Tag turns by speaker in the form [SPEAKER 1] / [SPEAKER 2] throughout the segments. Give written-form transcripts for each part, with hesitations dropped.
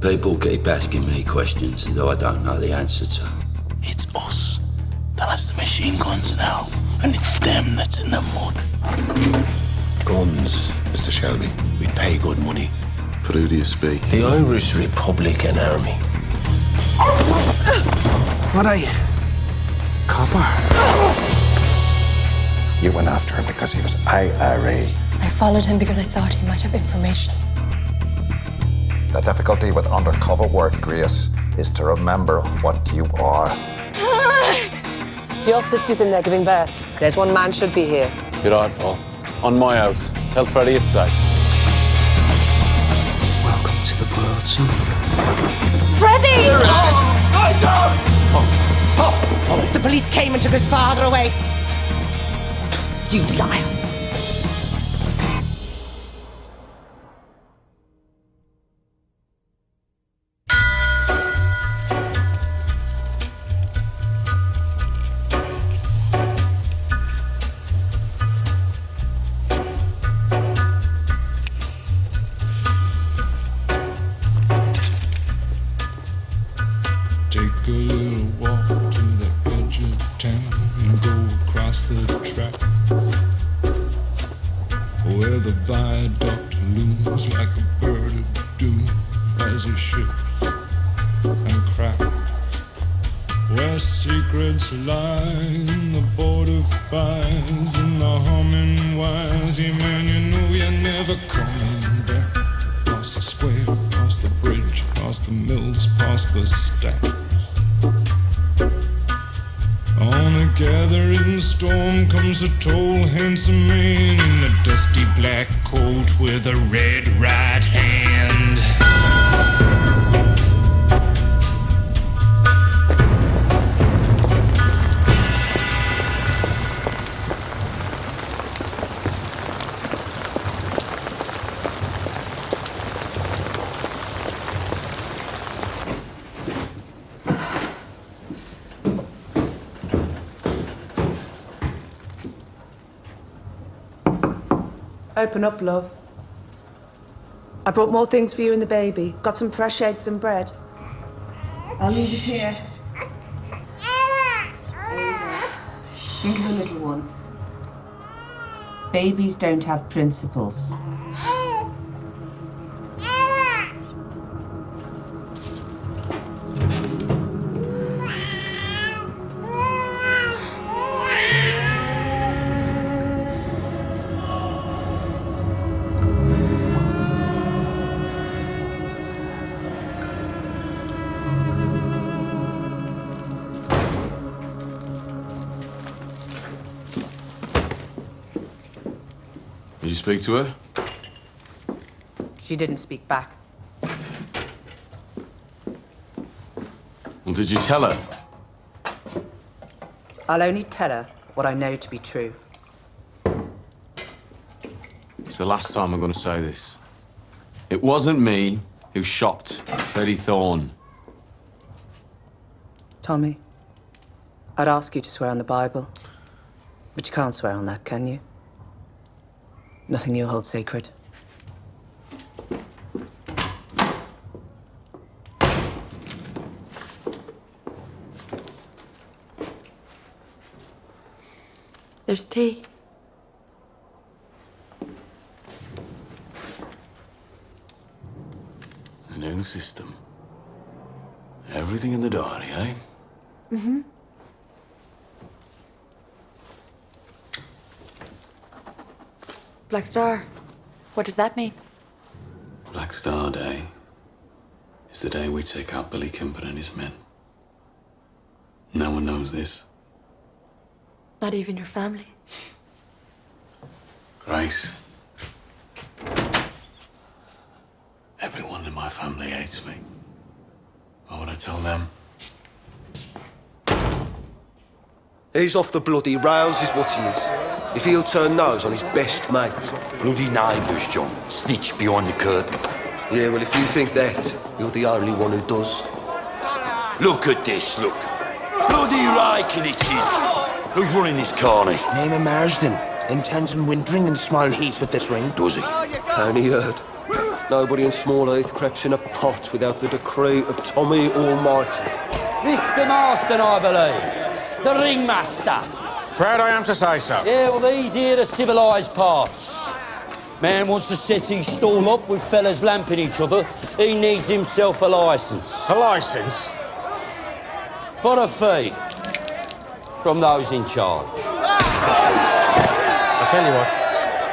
[SPEAKER 1] People keep asking me questions though I don't know the answer to.
[SPEAKER 2] It's us that has the machine guns now, and it's them that's in the mud.
[SPEAKER 3] Guns, Mr. Shelby. We'd pay good money.
[SPEAKER 4] But who do you speak?
[SPEAKER 3] The Irish Republican Army.
[SPEAKER 5] What are you? Copper?
[SPEAKER 6] You went after him because he was IRA.
[SPEAKER 7] I followed him because I thought he might have information.
[SPEAKER 6] The difficulty with undercover work, Grace, is to remember what you are.
[SPEAKER 8] Your sister's in there giving birth. There's one man should be here.
[SPEAKER 4] You're right, Paul. On my house. Tell Freddie it's safe.
[SPEAKER 5] Welcome to the world, son.
[SPEAKER 7] Freddie!
[SPEAKER 8] The police came and took his father away. You liar.
[SPEAKER 9] Take a little walk to the edge of town and go across the track where the viaduct looms like a bird of doom as it ships and cracks. Where secrets lie in the border fires and the humming wires. Yeah, man, you know you're never coming back. Past the square, past the bridge, past the mills, past the stacks. On a gathering storm comes a tall, handsome man in a dusty black coat with a red right hand.
[SPEAKER 10] Open up, love. I brought more things for you and the baby. Got some fresh eggs and bread. I'll leave it here. Think of the little one. Babies don't have principles.
[SPEAKER 4] Did you speak to her?
[SPEAKER 8] She didn't speak back.
[SPEAKER 4] Well, did you tell her?
[SPEAKER 8] I'll only tell her what I know to be true.
[SPEAKER 4] It's the last time I'm going to say this. It wasn't me who shot Freddie Thorne.
[SPEAKER 8] Tommy, I'd ask you to swear on the Bible, but you can't swear on that, can you? Nothing you hold sacred.
[SPEAKER 7] There's tea.
[SPEAKER 4] The new system. Everything in the diary, eh?
[SPEAKER 7] Mm-hmm. Black Star. What does that mean?
[SPEAKER 4] Black Star Day is the day we take out Billy Kimber and his men. No one knows this.
[SPEAKER 7] Not even your family.
[SPEAKER 4] Grace. Everyone in my family hates me. Why would I tell them?
[SPEAKER 3] He's off the bloody rails is what he is. If he'll turn nose on his best mate.
[SPEAKER 2] Bloody neighbours, John. Snitch behind the curtain.
[SPEAKER 3] Yeah, well, if you think that, you're the only one who does.
[SPEAKER 2] Look at this, look. Bloody raking it in. Who's running this carny?
[SPEAKER 5] Name of Marsden. Intends on wintering in small heat with this ring.
[SPEAKER 2] Does he?
[SPEAKER 3] Only heard. Nobody in Smallheath crept in a pot without the decree of Tommy Almighty.
[SPEAKER 2] Mr. Marston, I believe. The ringmaster.
[SPEAKER 5] Proud I am to say so.
[SPEAKER 2] Yeah, well, these here are civilised parts. Man wants to set his stall up with fellas lamping each other. He needs himself a licence.
[SPEAKER 5] A licence?
[SPEAKER 2] For a fee. From those in charge.
[SPEAKER 5] I tell you what,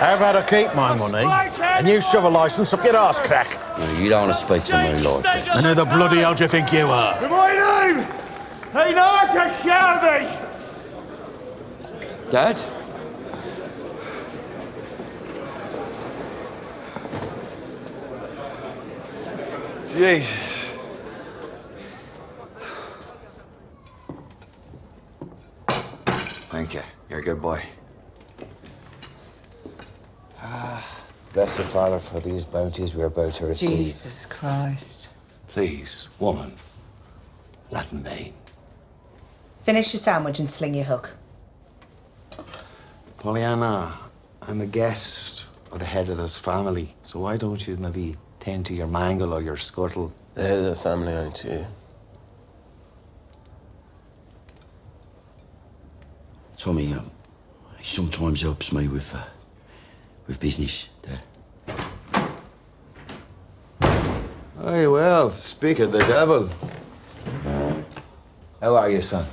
[SPEAKER 5] how about I keep my money and you shove a licence up your arse crack?
[SPEAKER 2] No, you don't want to speak to me like that.
[SPEAKER 5] And who the bloody hell do you think you are?
[SPEAKER 9] My name! Hey, not to Shelby!
[SPEAKER 1] Dad?
[SPEAKER 3] Jesus.
[SPEAKER 6] Thank you. You're a good boy. Bless the Father for these bounties we're about to receive.
[SPEAKER 8] Jesus Christ.
[SPEAKER 1] Please, woman. Latin me.
[SPEAKER 10] Finish your sandwich and sling your hook.
[SPEAKER 6] Pollyanna, I'm a guest of the head of this family, so why don't you maybe tend to your mangle or your scuttle?
[SPEAKER 3] The head of the family ain't here.
[SPEAKER 1] Tommy, he sometimes helps me with business, Dad.
[SPEAKER 6] Aye, well, speak of the devil. How are you, son?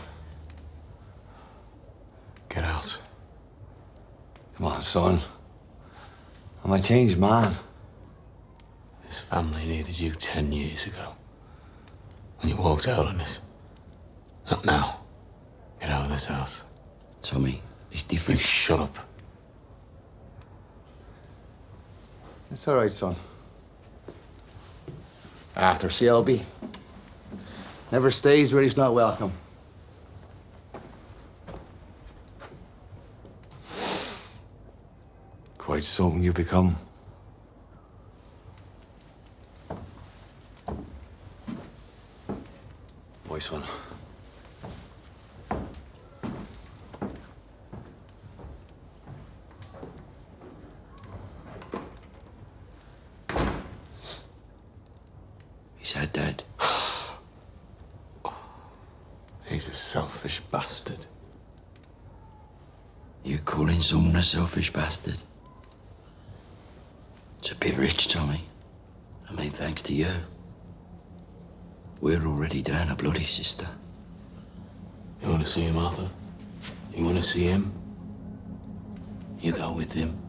[SPEAKER 4] Get out.
[SPEAKER 6] Come on, son. I'm a changed man.
[SPEAKER 4] This family needed you 10 years ago. And you walked out on us. Not now. Get out of this house.
[SPEAKER 1] Tommy, it's
[SPEAKER 4] You
[SPEAKER 1] different.
[SPEAKER 4] shut up.
[SPEAKER 6] It's all right, son. Arthur Selby never stays where he's not welcome. Quite something you become. My son.
[SPEAKER 1] He's had Dad.
[SPEAKER 4] He's a selfish bastard.
[SPEAKER 1] You calling someone a selfish bastard? It's a bit rich, Tommy. I mean, thanks to you. We're already down a bloody sister.
[SPEAKER 4] You want to see him, Arthur? You want to see him?
[SPEAKER 1] You go with him.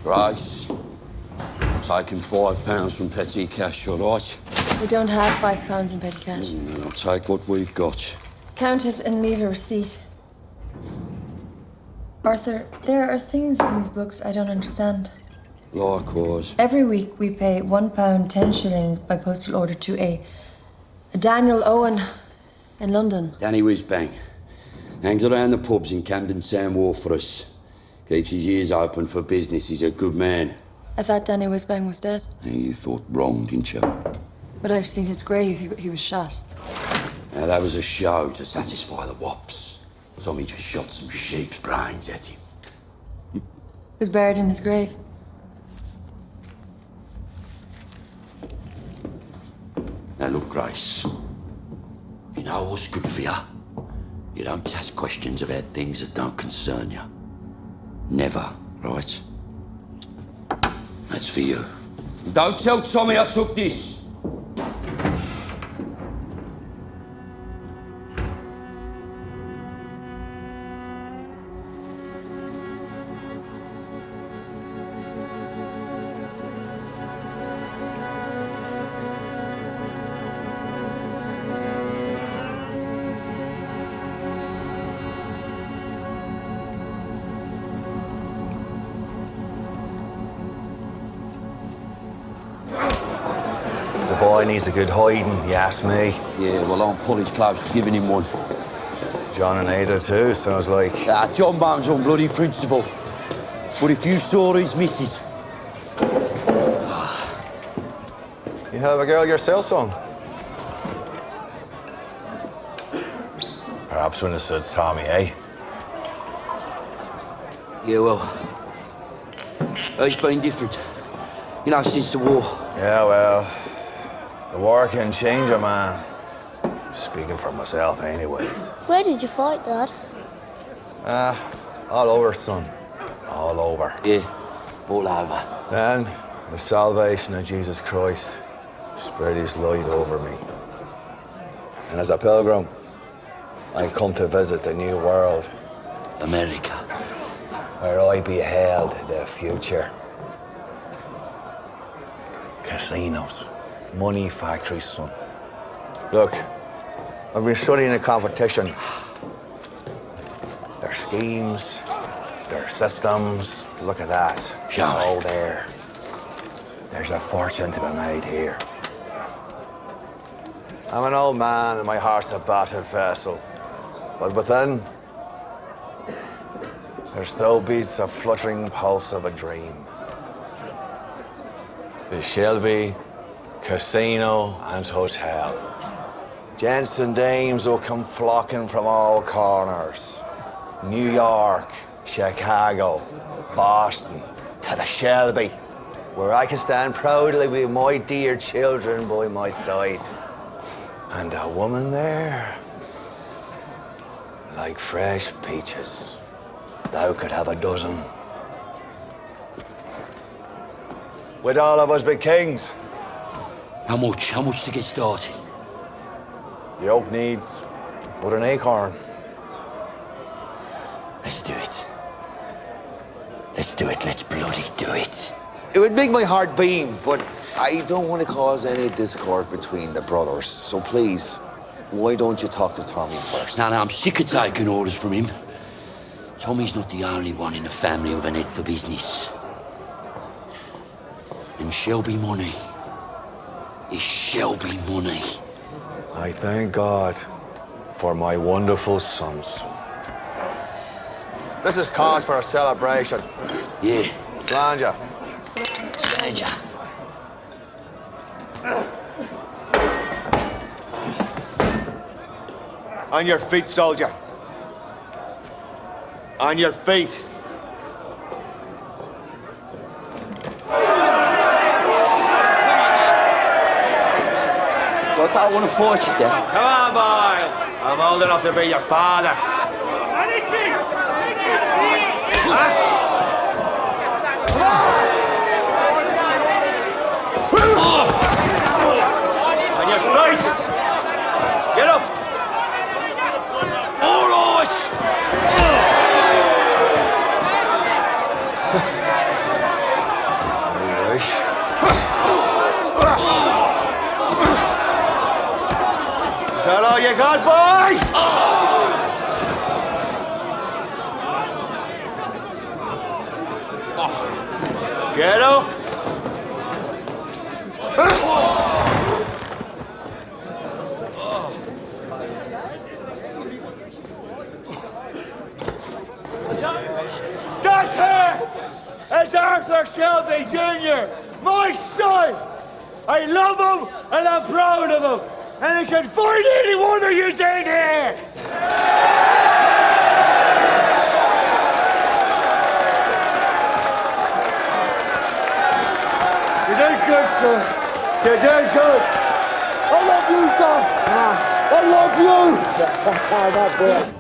[SPEAKER 1] Grace, taking £5 from petty cash, all right?
[SPEAKER 7] We don't have £5 in petty cash.
[SPEAKER 1] And I'll take what we've got.
[SPEAKER 7] Count it and leave a receipt. Arthur, there are things in these books I don't understand.
[SPEAKER 1] Likewise.
[SPEAKER 7] Every week we pay £1 10 shillings by postal order to a Daniel Owen in London.
[SPEAKER 1] Danny Whizbang. Hangs around the pubs in Camden Town Wharf for us. Keeps his ears open for business. He's a good man.
[SPEAKER 7] I thought Danny Whizbang was dead.
[SPEAKER 1] And you thought wrong, didn't you?
[SPEAKER 7] But I've seen his grave. He was shot.
[SPEAKER 1] Now, that was a show to satisfy the wops. Tommy just shot some sheep's brains at him.
[SPEAKER 7] He was buried in his grave.
[SPEAKER 1] Now, look, Grace. You know what's good for you? You don't ask questions about things that don't concern you. Never, right? That's for you. Don't tell Tommy I took this.
[SPEAKER 6] The boy needs a good hiding, you ask me.
[SPEAKER 1] Yeah, well, I'm Polly's close to giving him one.
[SPEAKER 6] John and Ada too, sounds like.
[SPEAKER 1] Ah, John Bone's on bloody principle. But if you saw his missus...
[SPEAKER 6] You have a girl yourself, son? Perhaps when it suits Tommy, eh?
[SPEAKER 1] Yeah, well... It's been different. You know, since the war.
[SPEAKER 6] Yeah, well... The war can change a man. Speaking for myself, anyways.
[SPEAKER 11] Where did you fight, Dad?
[SPEAKER 6] All over, son. All over.
[SPEAKER 1] Yeah, all over.
[SPEAKER 6] Then, the salvation of Jesus Christ spread his light over me. And as a pilgrim, I come to visit the new world.
[SPEAKER 1] America.
[SPEAKER 6] Where I beheld the future. Casinos. Money factories, son. Look, I've been studying the competition. Their schemes, their systems. Look at that. It's all there. There's a fortune to be made here. I'm an old man and my heart's a battered vessel. But within, there still beats a fluttering pulse of a dream. The Shelby Casino and Hotel. Gents and dames will come flocking from all corners. New York, Chicago, Boston, to the Shelby, where I can stand proudly with my dear children by my side. And a woman there, like fresh peaches. Thou could have a dozen. We'd all of us be kings.
[SPEAKER 1] How much? How much to get started?
[SPEAKER 6] The oak needs but an acorn.
[SPEAKER 1] Let's do it. Let's do it. Let's bloody do it.
[SPEAKER 6] It would make my heart beam, but I don't want to cause any discord between the brothers. So please, why don't you talk to Tommy first?
[SPEAKER 1] Now, I'm sick of taking orders from him. Tommy's not the only one in the family with an head for business. And Shelby money is Shelby money.
[SPEAKER 6] I thank God for my wonderful sons. This is cause for a celebration.
[SPEAKER 1] Yeah.
[SPEAKER 6] Slanja.
[SPEAKER 1] Slanja.
[SPEAKER 6] On your feet, soldier. On your feet.
[SPEAKER 1] Well, I want to fight you, Dad.
[SPEAKER 6] Come on, boy. I'm old enough to be your father. On your feet. Get up.
[SPEAKER 1] All right.
[SPEAKER 6] Is that all you got, boy? Get up. That here is Arthur Shelby Jr., my son. I love him and I'm proud of him. And I can find any one of you in here. You did good, son. You did good. I love you, Doc. I love you. That boy.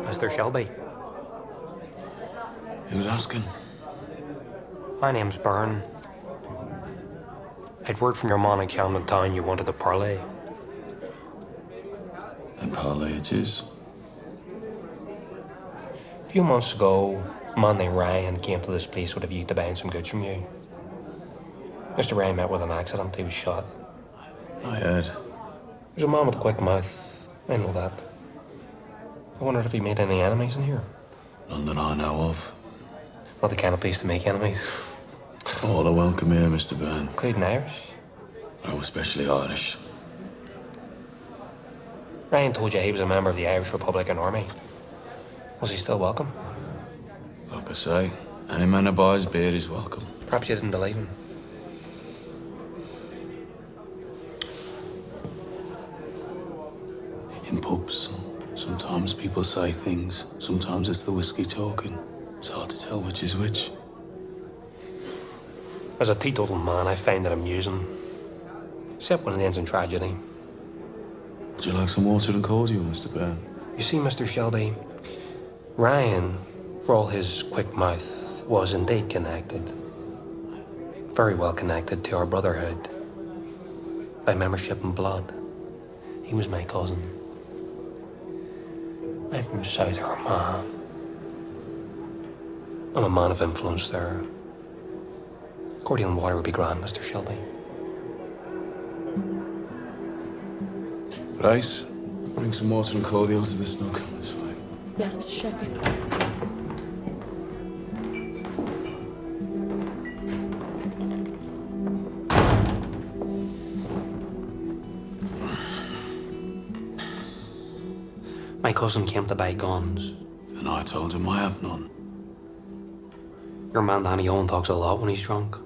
[SPEAKER 12] Mr. Shelby.
[SPEAKER 4] Who's asking?
[SPEAKER 12] My name's Byrne. I'd word from your man in Camden Town you wanted a parlay.
[SPEAKER 4] And parlay it is.
[SPEAKER 12] A few months ago, a man named Ryan came to this place with a view to buying some goods from you. Mr. Ray met with an accident. He was shot.
[SPEAKER 4] I heard.
[SPEAKER 12] There's a man with a quick mouth. I know that. I wondered if he made any enemies in here.
[SPEAKER 4] None that I know of.
[SPEAKER 12] Not the kind of place to make enemies.
[SPEAKER 4] All are welcome here, Mr. Byrne.
[SPEAKER 12] Including Irish.
[SPEAKER 4] Oh, especially Irish.
[SPEAKER 12] Ryan told you he was a member of the Irish Republican Army. Was he still welcome?
[SPEAKER 4] Like I say, any man who buys beer is welcome.
[SPEAKER 12] Perhaps you didn't believe him.
[SPEAKER 4] In pubs, sometimes people say things. Sometimes it's the whiskey talking. It's hard to tell which is which.
[SPEAKER 12] As a teetotal man, I find it amusing. Except when it ends in tragedy.
[SPEAKER 4] Would you like some water and cordial, Mr. Byrne?
[SPEAKER 12] You see, Mr. Shelby, Ryan, for all his quick mouth, was indeed connected. Very well connected to our brotherhood. By membership and blood. He was my cousin. I'm from South Armagh. I'm a man of influence there. Cordial and water would be grand, Mr. Shelby.
[SPEAKER 4] Bryce, bring some water and cordial to the snug. This way.
[SPEAKER 7] Yes, Mr. Shelby.
[SPEAKER 12] My cousin came to buy guns.
[SPEAKER 4] And I told him I have none.
[SPEAKER 12] Your man Danny Owen talks a lot when he's drunk.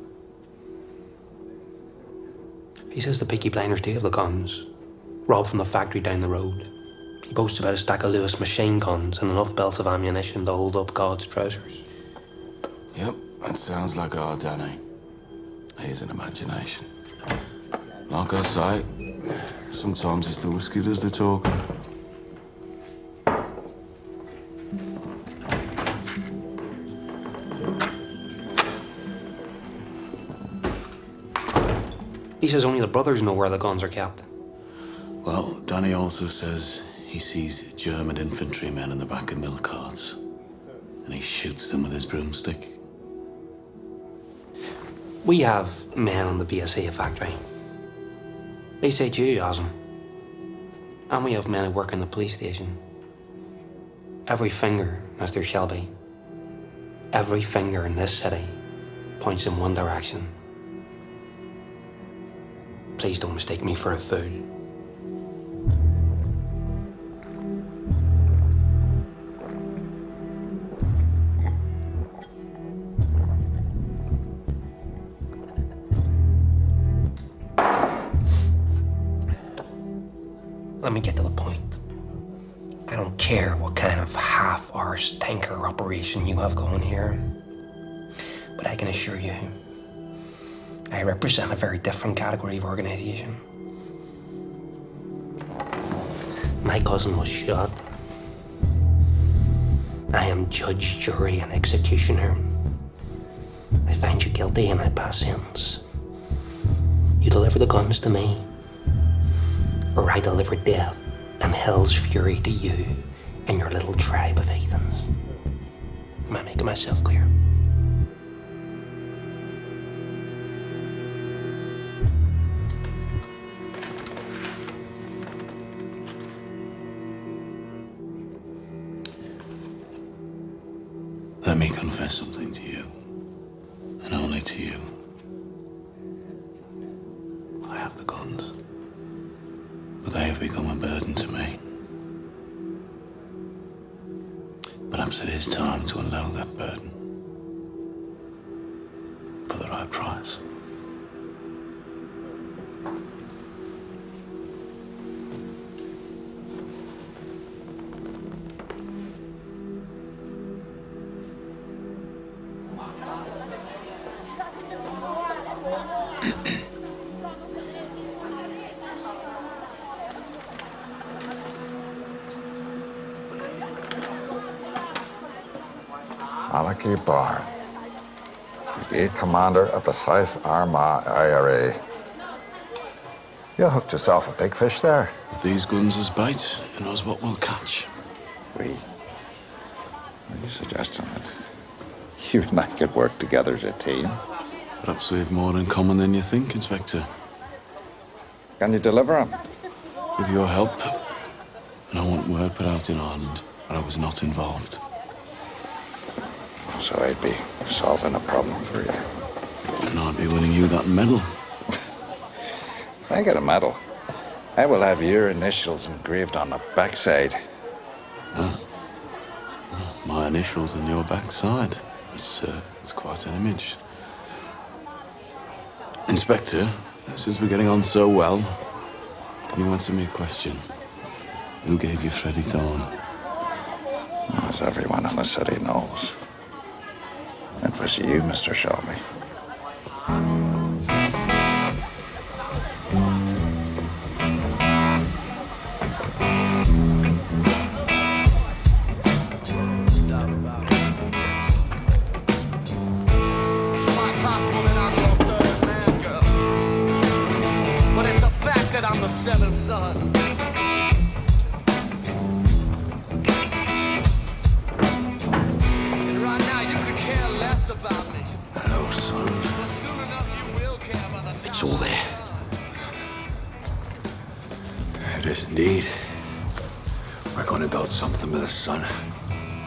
[SPEAKER 12] He says the Peaky blinders do have the guns. Robbed from the factory down the road. He boasts about a stack of Lewis machine guns and enough belts of ammunition to hold up God's trousers.
[SPEAKER 4] Yep, that sounds like our Danny. He's an imagination. Like I say, sometimes it's the whiskey does the talking.
[SPEAKER 12] He says only the brothers know where the guns are kept.
[SPEAKER 4] Well, Danny also says he sees German infantrymen in the back of milk carts. And he shoots them with his broomstick.
[SPEAKER 12] We have men on the BSA factory. They say you has them. And we have men who work in the police station. Every finger, Mr. Shelby, every finger in this city points in one direction. Please don't mistake me for a fool. Let me get to the point. I don't care what kind of half-arsed tanker operation you have going here, but I can assure you, I represent a very different category of organization. My cousin was shot. I am judge, jury, and executioner. I find you guilty and I pass sentence. You deliver the guns to me, or I deliver death and hell's fury to you and your little tribe of heathens. Am I making myself clear?
[SPEAKER 4] Let me confess something to you, and only to you. I have the guns, but they have become a burden to me. Perhaps it is time to unload that burden for the right price.
[SPEAKER 11] Malachi Barr, Brigade Commander of the South Armagh IRA. You hooked yourself a big fish there.
[SPEAKER 4] These guns as bait, who knows what we'll catch.
[SPEAKER 11] We? Are you suggesting that you and I could work together as a team?
[SPEAKER 4] Perhaps we have more in common than you think, Inspector.
[SPEAKER 11] Can you deliver him?
[SPEAKER 4] With your help, no one word put out in Ireland that I was not involved.
[SPEAKER 11] So I'd be solving a problem for you.
[SPEAKER 4] And I'd be winning you that medal.
[SPEAKER 11] If I get a medal, I will have your initials engraved on the backside.
[SPEAKER 4] Huh? My initials on your backside. It's quite an image. Inspector, since we're getting on so well, can you answer me a question? Who gave you Freddie Thorne?
[SPEAKER 11] As everyone in the city knows, it was you, Mr. Shelby.
[SPEAKER 13] I'm the seventh son. And right now you could care less about me.
[SPEAKER 1] Hello, son.
[SPEAKER 13] But soon enough you will care about the time.
[SPEAKER 1] It's all there.
[SPEAKER 4] It is indeed.
[SPEAKER 1] We're going to build something with the sun.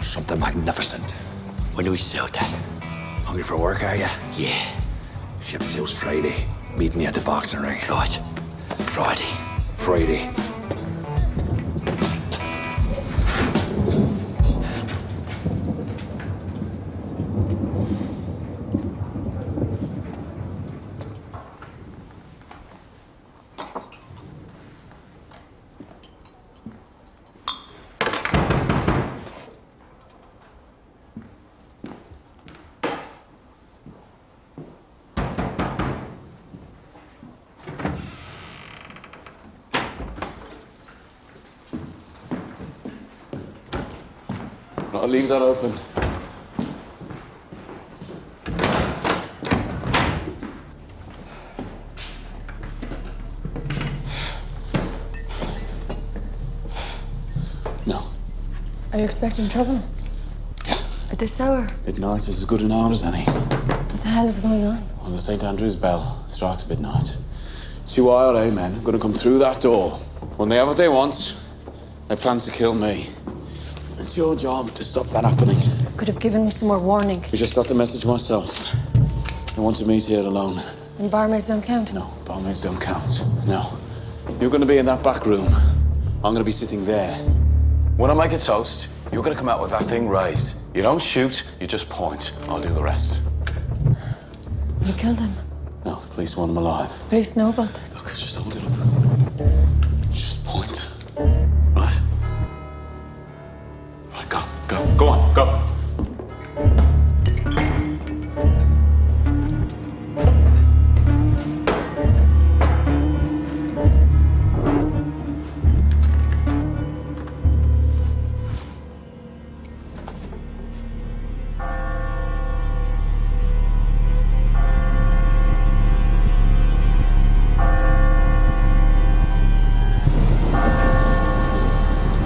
[SPEAKER 1] Something magnificent. When do we start that?
[SPEAKER 6] Hungry for work, are you?
[SPEAKER 1] Yeah.
[SPEAKER 6] Ship sails Friday. Meet me at the boxing ring.
[SPEAKER 1] Right. Friday.
[SPEAKER 6] Friday.
[SPEAKER 4] I'll leave that open. No.
[SPEAKER 7] Are you expecting trouble?
[SPEAKER 4] Yeah.
[SPEAKER 7] At this hour?
[SPEAKER 4] Midnight is as good an hour as any.
[SPEAKER 7] What the hell is going on?
[SPEAKER 4] Well, the St. Andrew's bell strikes midnight. 2 IRA men are going to come through that door. When they have what they want, they plan to kill me. It's your job to stop that happening.
[SPEAKER 7] Could have given me some more warning.
[SPEAKER 4] We just got the message myself. I want to meet here alone.
[SPEAKER 7] And barmaids don't count?
[SPEAKER 4] No, barmaids don't count. No. You're going to be in that back room. I'm going to be sitting there. When I make a toast, you're going to come out with that thing raised. You don't shoot, you just point. I'll do the rest.
[SPEAKER 7] You killed him?
[SPEAKER 4] No, the police want him alive.
[SPEAKER 7] Police know about this?
[SPEAKER 4] Look, just hold it up. Just point. Right? Right, go. Go on, go.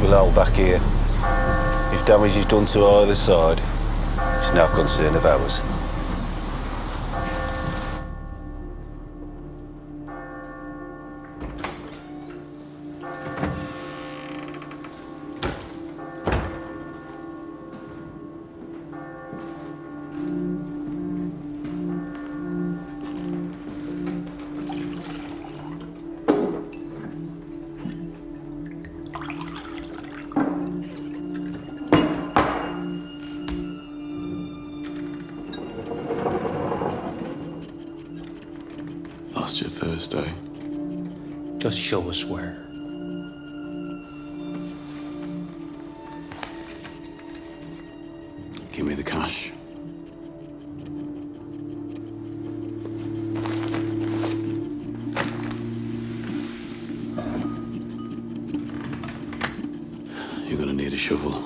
[SPEAKER 3] We'll hold back here. If damage is done to either side, it's no concern of ours.
[SPEAKER 4] Last year Thursday.
[SPEAKER 12] Just show us where.
[SPEAKER 4] Give me the cash. You're gonna need a shovel.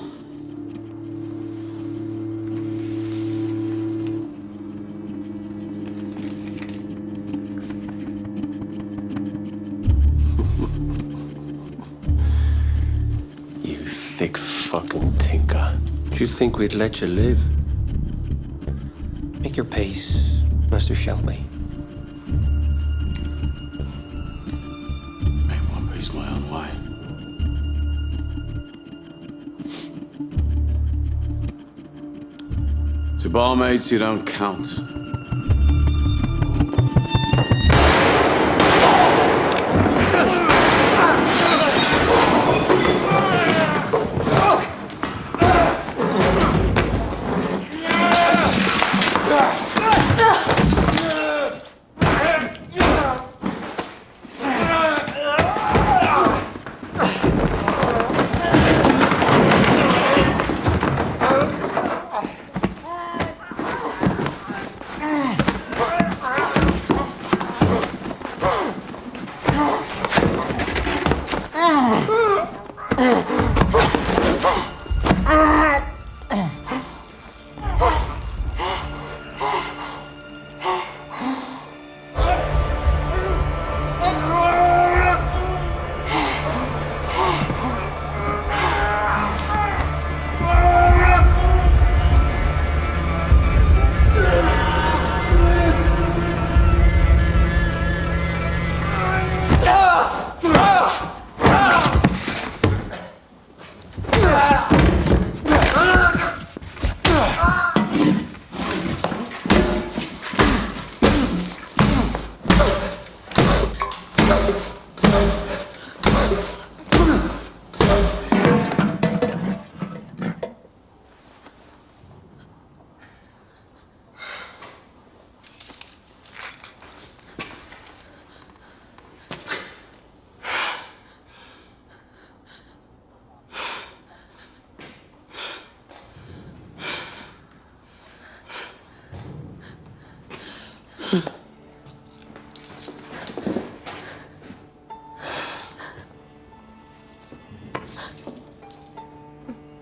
[SPEAKER 3] Thick fucking tinker. Do you think we'd let you live?
[SPEAKER 12] Make your peace, Mr.
[SPEAKER 1] Master Shelby.
[SPEAKER 4] Make one piece my own way. To barmaids, you don't count.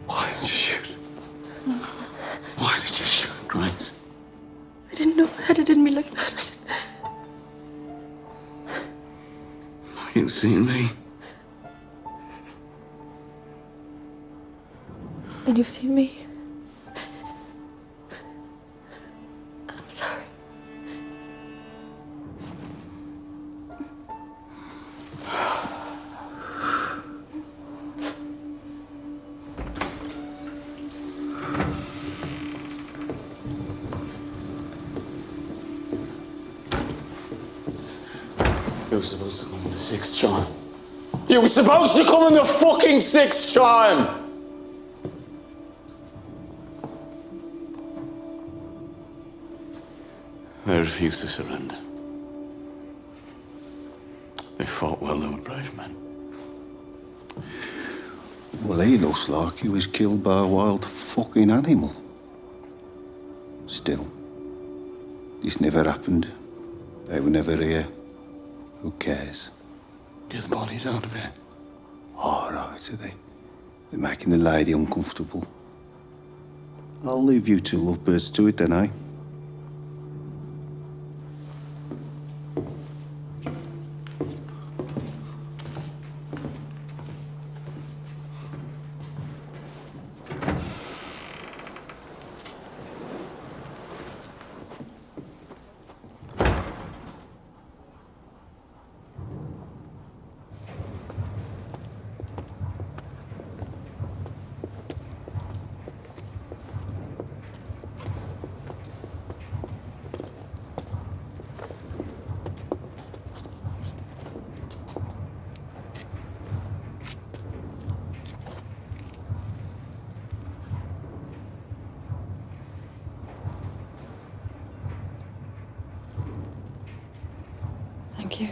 [SPEAKER 4] Why did you shoot? Why did you shoot, Grace?
[SPEAKER 7] I didn't know it had it in me like that.
[SPEAKER 4] You seen me?
[SPEAKER 7] And you've seen me. I'm sorry.
[SPEAKER 4] You were supposed to come in the sixth time. You were supposed to come in the fucking sixth time! They refused to surrender. They fought well, they were brave men.
[SPEAKER 3] Well, he looks like he was killed by a wild fucking animal. Still, this never happened. They were never here. Who cares?
[SPEAKER 4] Get the bodies out of here.
[SPEAKER 3] All right, are they? They're making the lady uncomfortable. I'll leave you two lovebirds to it then, eh?
[SPEAKER 7] Thank you.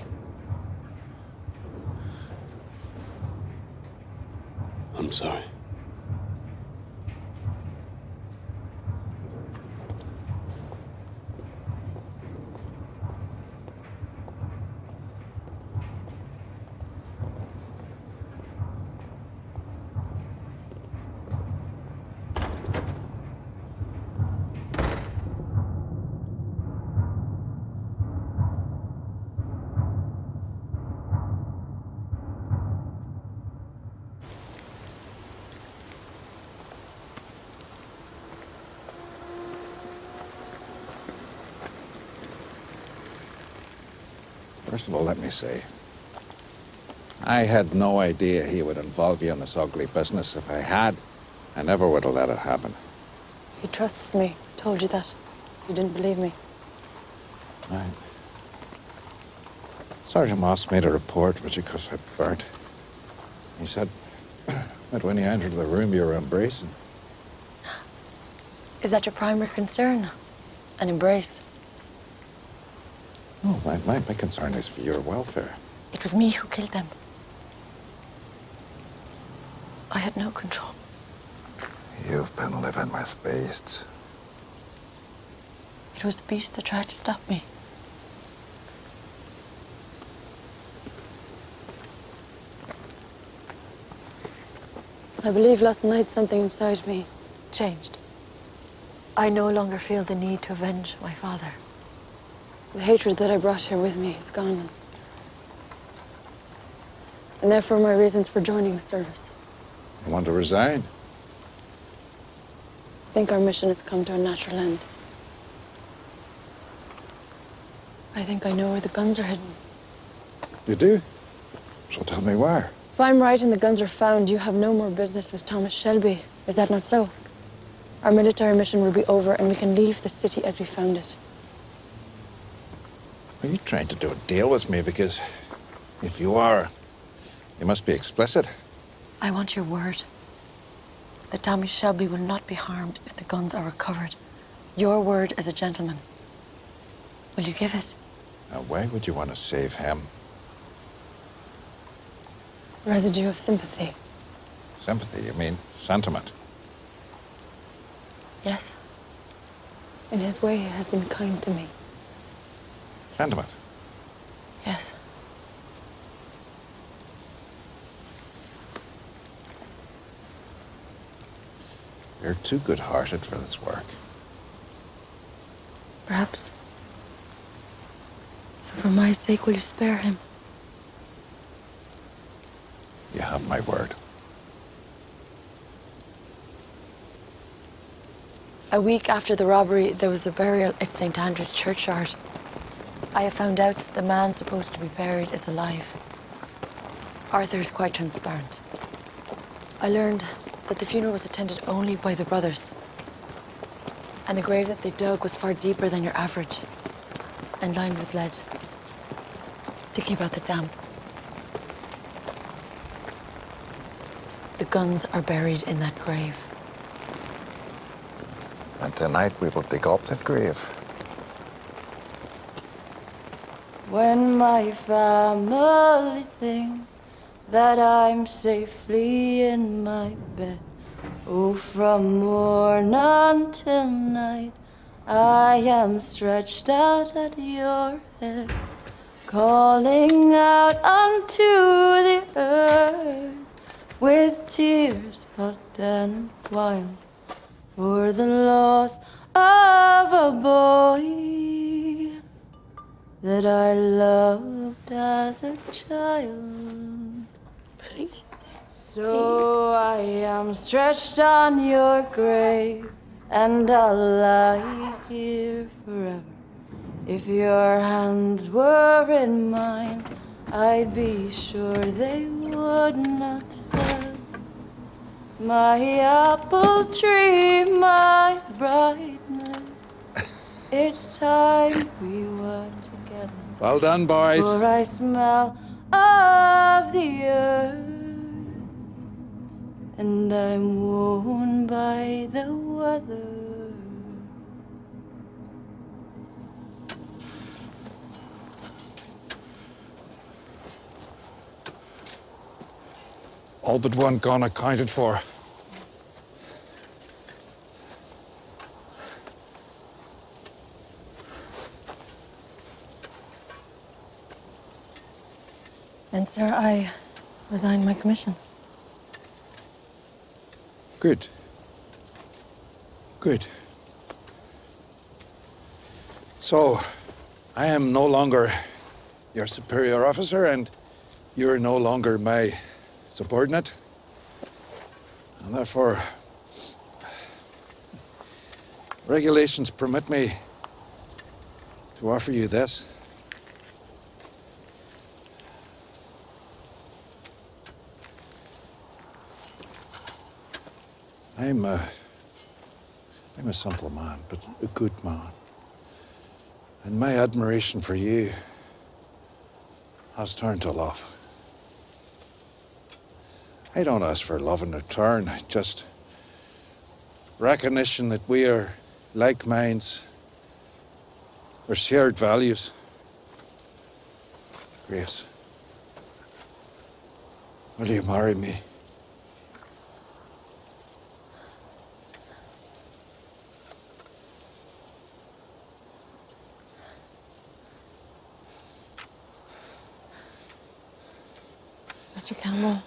[SPEAKER 4] I'm sorry.
[SPEAKER 11] First of all, let me say, I had no idea he would involve you in this ugly business. If I had, I never would have let it happen.
[SPEAKER 7] He trusts me. Told you that. You didn't believe me.
[SPEAKER 11] Right. Sergeant Moss made a report which he could have burnt. He said that when you entered the room, you were embracing.
[SPEAKER 7] Is that your primary concern? An embrace?
[SPEAKER 11] No, my concern is for your welfare.
[SPEAKER 7] It was me who killed them. I had no control.
[SPEAKER 11] You've been living with beasts.
[SPEAKER 7] It was the beast that tried to stop me. I believe last night something inside me changed. I no longer feel the need to avenge my father. The hatred that I brought here with me is gone. And therefore my reasons for joining the service.
[SPEAKER 11] You want to resign?
[SPEAKER 7] I think our mission has come to a natural end. I think I know where the guns are hidden.
[SPEAKER 11] You do? So tell me where.
[SPEAKER 7] If I'm right and the guns are found, you have no more business with Thomas Shelby. Is that not so? Our military mission will be over and we can leave the city as we found it.
[SPEAKER 11] Are you trying to do a deal with me? Because if you are, you must be explicit.
[SPEAKER 7] I want your word that Thomas Shelby will not be harmed if the guns are recovered. Your word as a gentleman. Will you give it?
[SPEAKER 11] Now, why would you want to save him?
[SPEAKER 7] Residue of sympathy.
[SPEAKER 11] Sympathy, you mean sentiment?
[SPEAKER 7] Yes. In his way, he has been kind to me.
[SPEAKER 11] Sentiment?
[SPEAKER 7] Yes.
[SPEAKER 11] You're too good-hearted for this work.
[SPEAKER 7] Perhaps. So for my sake, will you spare him?
[SPEAKER 11] You have my word.
[SPEAKER 7] A week after the robbery, there was a burial at St. Andrew's churchyard. I have found out that the man supposed to be buried is alive. Arthur is quite transparent. I learned that the funeral was attended only by the brothers. And the grave that they dug was far deeper than your average and lined with lead to keep out the damp. The guns are buried in that grave.
[SPEAKER 11] And tonight we will dig up that grave.
[SPEAKER 7] When my family thinks that I'm safely in my bed, oh, from morn until night, I am stretched out at your head, calling out unto the earth with tears hot and wild for the loss of a boy that I loved as a child.
[SPEAKER 14] Please.
[SPEAKER 7] So I am stretched on your grave, and I'll lie here forever. If your hands were in mine, I'd be sure they would not sell. My apple tree, my brightness, it's time we were together.
[SPEAKER 11] Well done, boys.
[SPEAKER 7] For I smell of the earth, and I'm worn by the weather.
[SPEAKER 11] All but one gun accounted for.
[SPEAKER 7] Then, sir, I resign my commission.
[SPEAKER 11] Good. Good. So, I am no longer your superior officer, and you're no longer my subordinate. And therefore, regulations permit me to offer you this. I'm a simple man, but a good man. And my admiration for you has turned to love. I don't ask for love in return, just recognition that we are like minds, or shared values. Grace, will you marry me?
[SPEAKER 7] Mr. Campbell.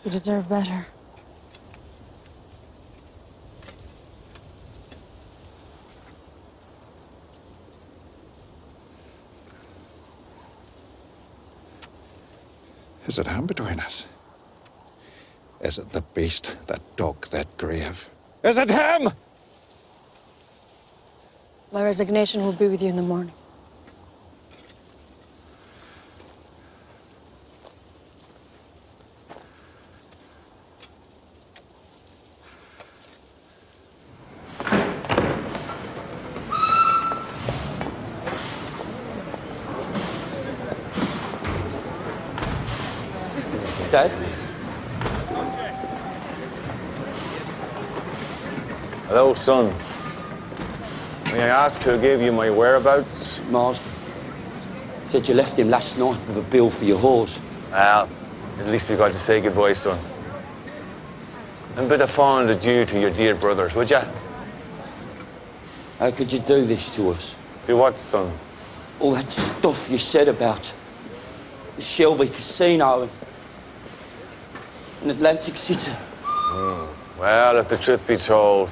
[SPEAKER 7] You deserve better.
[SPEAKER 11] Is it him between us? Is it the beast that dug that grave? Is it him?
[SPEAKER 7] My resignation will be with you in the morning.
[SPEAKER 2] Dad?
[SPEAKER 6] Hello, son. May I ask who gave you my whereabouts?
[SPEAKER 2] Marsden. Said you left him last night with a bill for your horse.
[SPEAKER 6] Well, at least we got to say goodbye, son. And a bit of fond adieu to your dear brothers, would ya?
[SPEAKER 2] How could you do this to us?
[SPEAKER 6] Do what, son?
[SPEAKER 2] All that stuff you said about the Shelby Casino and Atlantic City.
[SPEAKER 6] Well, if the truth be told,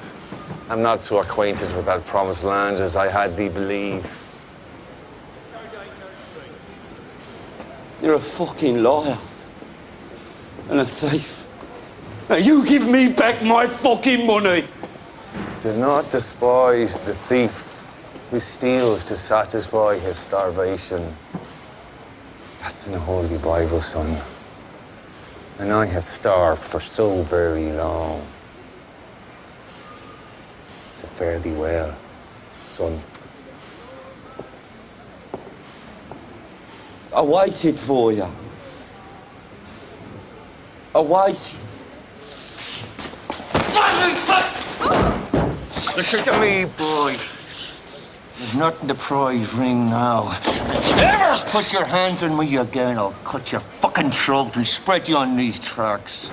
[SPEAKER 6] I'm not so acquainted with that promised land as I had thee believe.
[SPEAKER 2] You're a fucking liar. And a thief. Now you give me back my fucking money!
[SPEAKER 6] Do not despise the thief who steals to satisfy his starvation. That's in the Holy Bible, son. And I have starved for so very long. So fare thee well, son.
[SPEAKER 2] I waited for you. I waited.
[SPEAKER 14] Listen to me, boy. There's nothing to prize ring now. If you ever put your hands on me again, I'll cut your fucking throat and spread you on these tracks.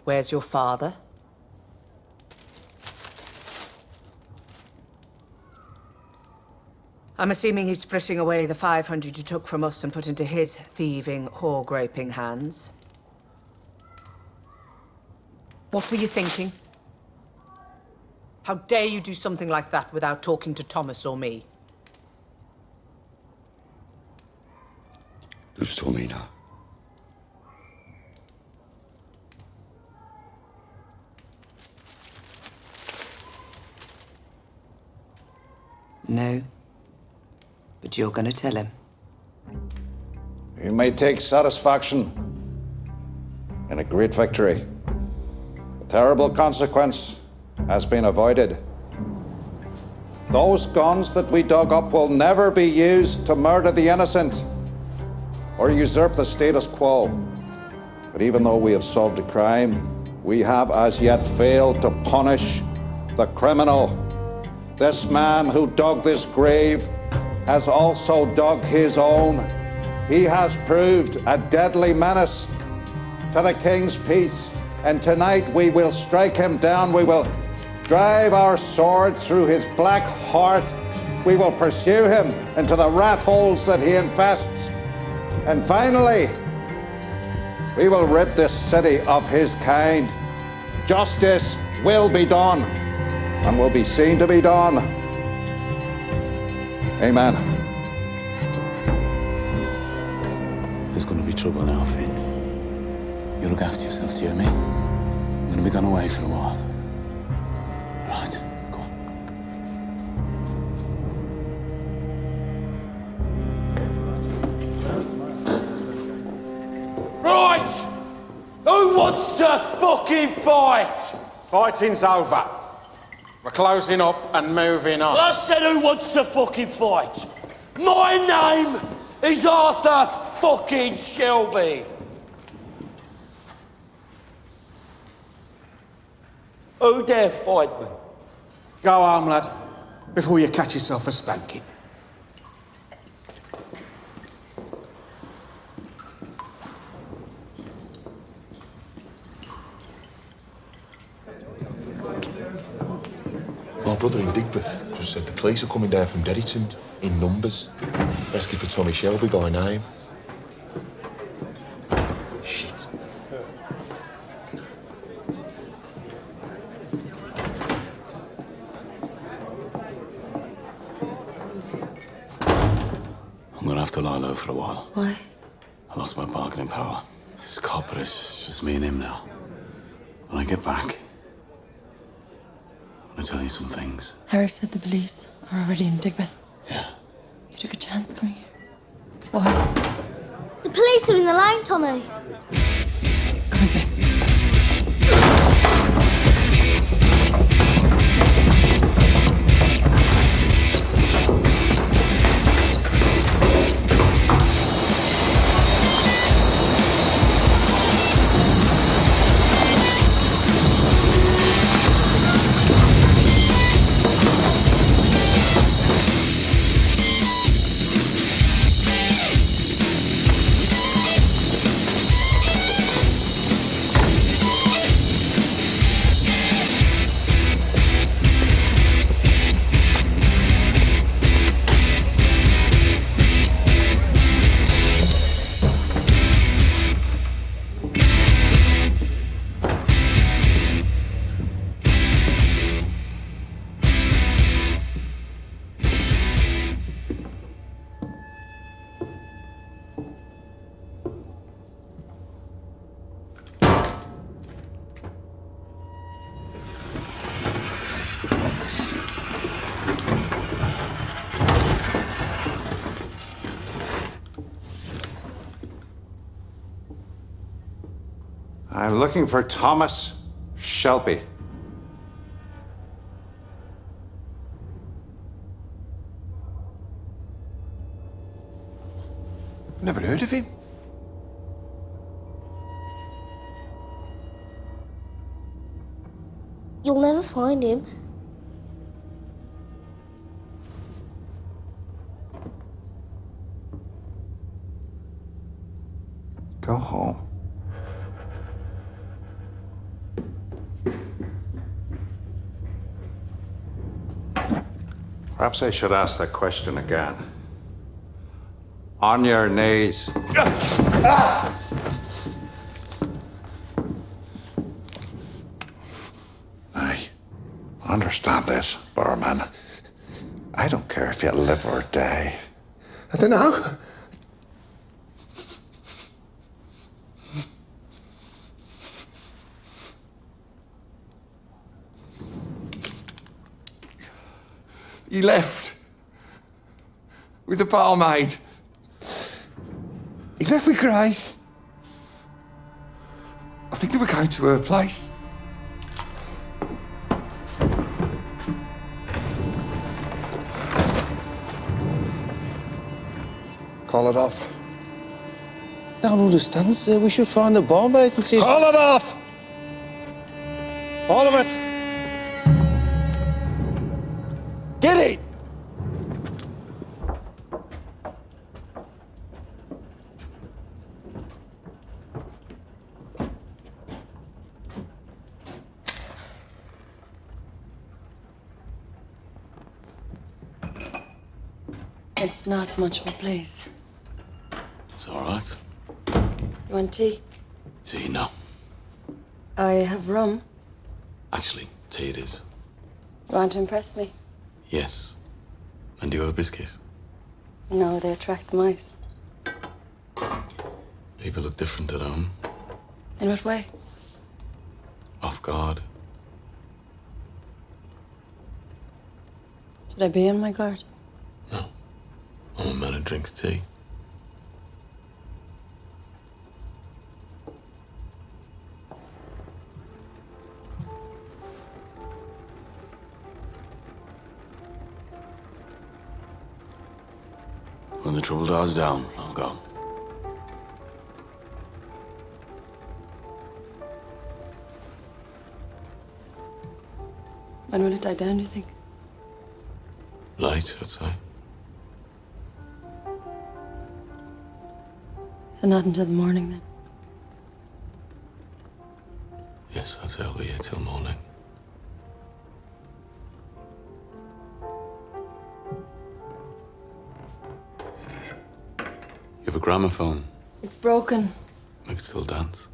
[SPEAKER 8] Where's your father? I'm assuming he's frishing away the 500 you took from us and put into his thieving, whore-graping hands. What were you thinking? How dare you do something like that without talking to Thomas or me?
[SPEAKER 1] Who's told me now?
[SPEAKER 8] No. But you're gonna tell him.
[SPEAKER 11] You may take satisfaction in a great victory. A terrible consequence has been avoided. Those guns that we dug up will never be used to murder the innocent or usurp the status quo. But even though we have solved a crime, we have as yet failed to punish the criminal. This man who dug this grave has also dug his own. He has proved a deadly menace to the king's peace And tonight we will strike him down. We will drive our sword through his black heart. We will pursue him into the rat holes that he infests. And finally, we will rid this city of his kind. Justice will be done and will be seen to be done. Amen.
[SPEAKER 4] There's going to be trouble now, Finn. You look after yourself, do you hear me? I'm going to be gone away for a while. Right, go on.
[SPEAKER 2] Right! Who wants to fucking fight?
[SPEAKER 5] Fighting's over. We're closing up and moving on.
[SPEAKER 2] I said who wants to fucking fight? My name is Arthur fucking Shelby. Who dare fight me?
[SPEAKER 5] Go home, lad, before you catch yourself a spanking.
[SPEAKER 15] My brother in Digbeth just said the police are coming down from Derryton in numbers, asking for Tommy Shelby by name. Shit.
[SPEAKER 4] I'm going to have to lie low for a while.
[SPEAKER 7] Why?
[SPEAKER 4] I lost my bargaining power. This copper is just me and him now. When I get back, I'm going to tell you some things.
[SPEAKER 7] Harry said the police are already in Digbeth.
[SPEAKER 4] Yeah.
[SPEAKER 7] You took a chance coming here. Why?
[SPEAKER 16] The police are in the line, Tommy.
[SPEAKER 7] Come with me.
[SPEAKER 11] I'm looking for Thomas Shelby.
[SPEAKER 15] Never heard of him.
[SPEAKER 16] You'll never find him.
[SPEAKER 11] Go home. Perhaps I should ask that question again. On your knees. I understand this, Barman. I don't care if you live or die.
[SPEAKER 15] I don't know. He left with the barmaid. He left with Grace. I think they were going to her place.
[SPEAKER 5] Call it off. Don't understand, sir. We should find the barmaid and see.
[SPEAKER 11] Call it off! All of it!
[SPEAKER 2] Get it!
[SPEAKER 7] It's not much of a place.
[SPEAKER 4] It's all right.
[SPEAKER 7] You want tea?
[SPEAKER 4] Tea, no.
[SPEAKER 7] I have rum.
[SPEAKER 4] Actually, tea it is.
[SPEAKER 7] You want to impress me?
[SPEAKER 4] Yes. And do you have a biscuit?
[SPEAKER 7] No, they attract mice.
[SPEAKER 4] People look different at home.
[SPEAKER 7] In what way?
[SPEAKER 4] Off guard.
[SPEAKER 7] Should I be on my guard?
[SPEAKER 4] No. I'm a man who drinks tea. When the trouble dies down, I'll go.
[SPEAKER 7] When will it die down, do you think?
[SPEAKER 4] Late, I'd say.
[SPEAKER 7] So not until the morning, then?
[SPEAKER 4] Yes, I'd say I'll be here till morning. You have a gramophone.
[SPEAKER 7] It's broken.
[SPEAKER 4] We could still dance.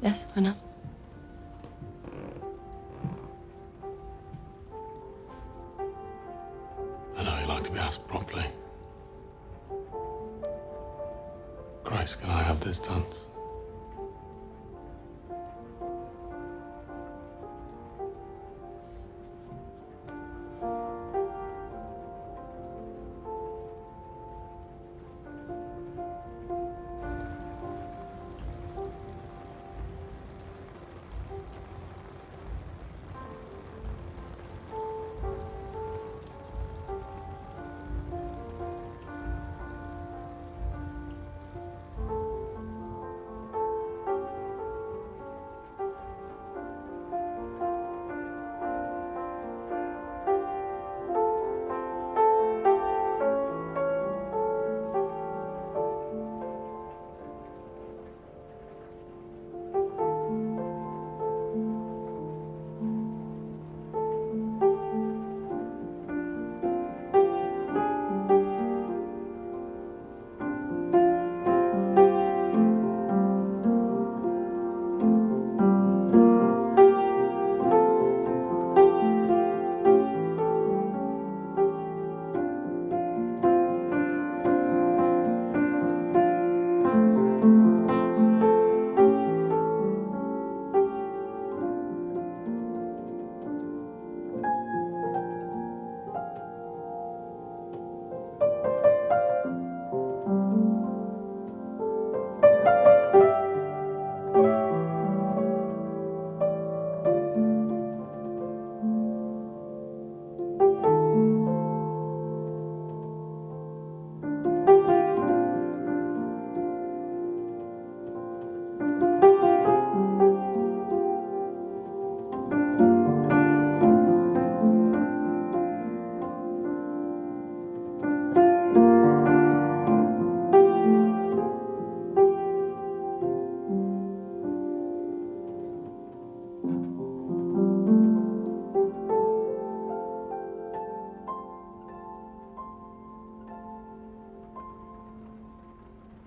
[SPEAKER 7] Yes, why not?
[SPEAKER 4] I know you like to be asked properly. Grace, can I have this dance?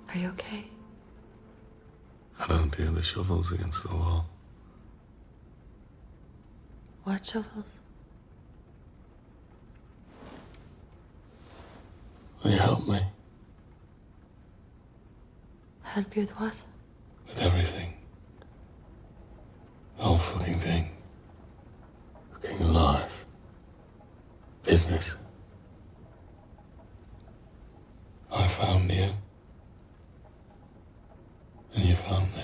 [SPEAKER 7] Are you okay?
[SPEAKER 4] I don't hear the shovels against the wall.
[SPEAKER 7] What shovels?
[SPEAKER 4] Will you help me?
[SPEAKER 7] Help you with what?
[SPEAKER 4] With everything. The whole fucking thing. Fucking life. Business. I found you. And you found me.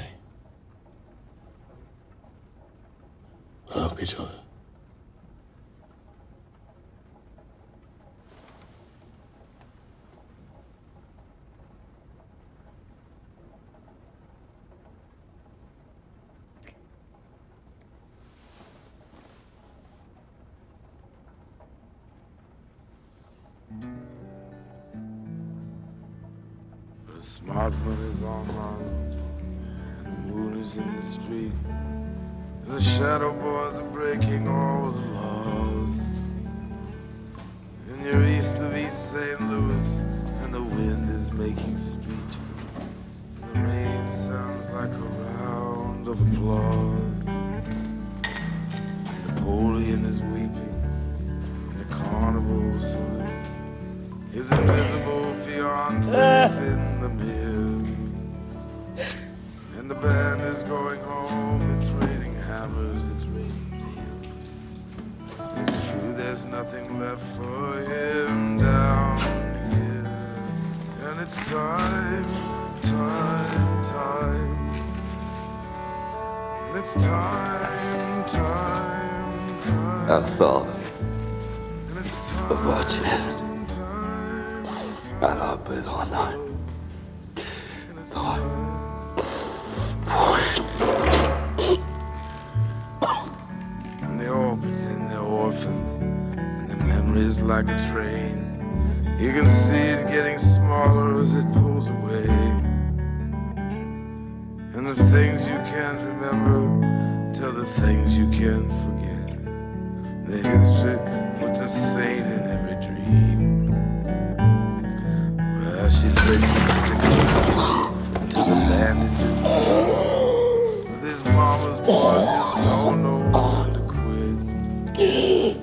[SPEAKER 4] We love each other.
[SPEAKER 17] The smart money's online, and the moon is in the street, and the shadow boys are breaking all the law. East St. Louis, and the wind is making speeches, and the rain sounds like a round of applause. Napoleon is weeping in the carnival saloon. His invisible fiancee's in the mirror, and the band is going home. It's raining hammers, it's raining nails. It's true, there's nothing left for him down here, and it's time, time, time. And it's time, time, time.
[SPEAKER 1] I thought
[SPEAKER 17] And it's
[SPEAKER 1] of what's in heaven. And I bet I know.
[SPEAKER 17] And they all pretend they're orphans, and their memories like a train. You can see it getting smaller as it pulls away. And the things you can't remember tell the things you can't forget. The history puts a saint in every dream. Well, she said she'd stick around until the bandages go. But this mama's boys just don't know when to quit.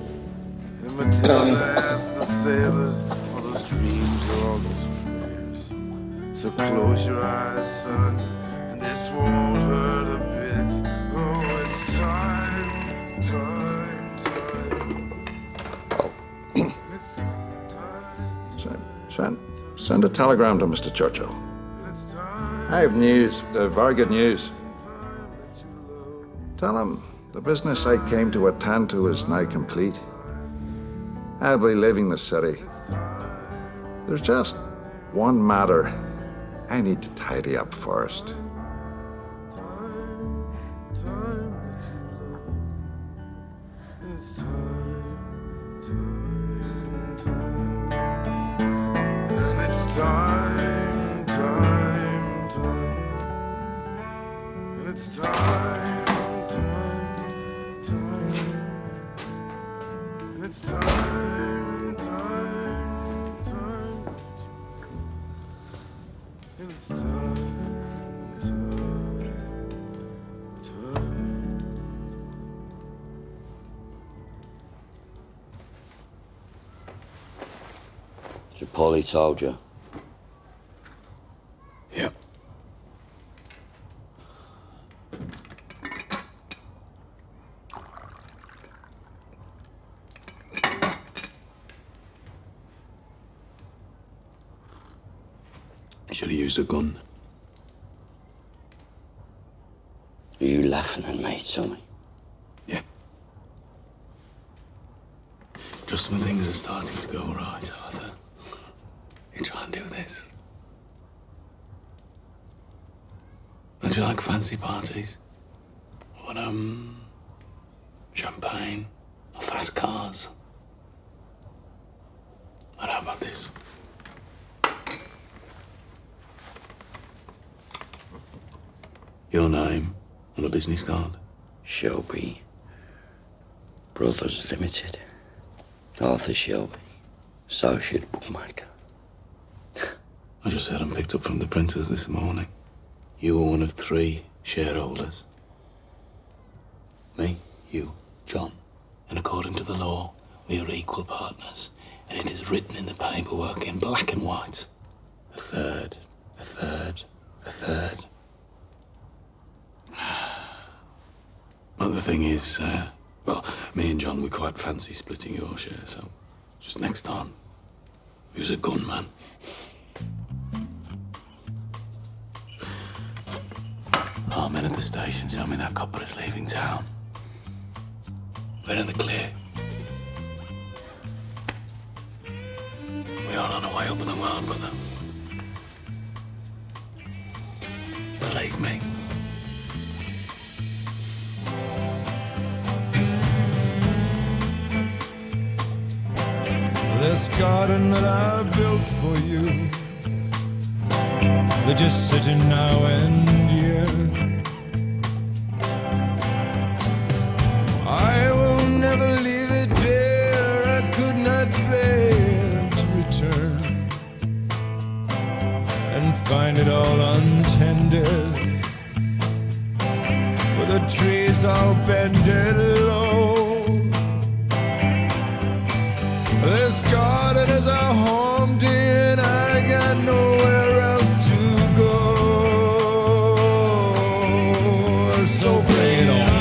[SPEAKER 17] And Matilda asked the sailors all those dreams or all those prayers. So close your eyes, son, and this won't hurt a bit. Oh, it's time, time, time. It's time.
[SPEAKER 11] Send a telegram to Mr. Churchill. I have news, very good news. Tell him the business I came to attend to is now complete. I'll be leaving the city. There's just one matter I need to tidy up first.
[SPEAKER 17] It's time, time, time. And it's time, time, time. And it's time, time, time. And it's time, time, time. And it's time, time, time.
[SPEAKER 2] So Polly told you?
[SPEAKER 1] Yeah.
[SPEAKER 15] Should have used a gun.
[SPEAKER 2] Are you laughing at me, Tommy?
[SPEAKER 15] Yeah. Just when things are starting to go right, Arthur, you try and do this. Don't you like fancy parties? Or, champagne or fast cars? And how about this? Your name on a business card?
[SPEAKER 2] Shelby Brothers Limited. Arthur Shelby, associate bookmaker.
[SPEAKER 15] I just had them picked up from the printers this morning. You were one of 3 shareholders. Me, you, John. And according to the law, we are equal partners. And it is written in the paperwork in black and white. A third, a third, a third. But the thing is, well, me and John, we quite fancy splitting your share, so just next time, use a gunman. Our men at the station tell me that copper is leaving town. We're in the clear. We are on our way up in the world, brother. Believe me.
[SPEAKER 9] This garden that I built for you, they're just sitting now and here. I will never leave it, dear. I could not bear to return. find it all untended, with the trees all bended low. This garden is a home, dear, and I got nowhere else to go. So bring it on.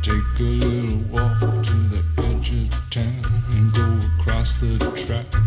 [SPEAKER 9] Take a little walk to the edge of town and go across the track.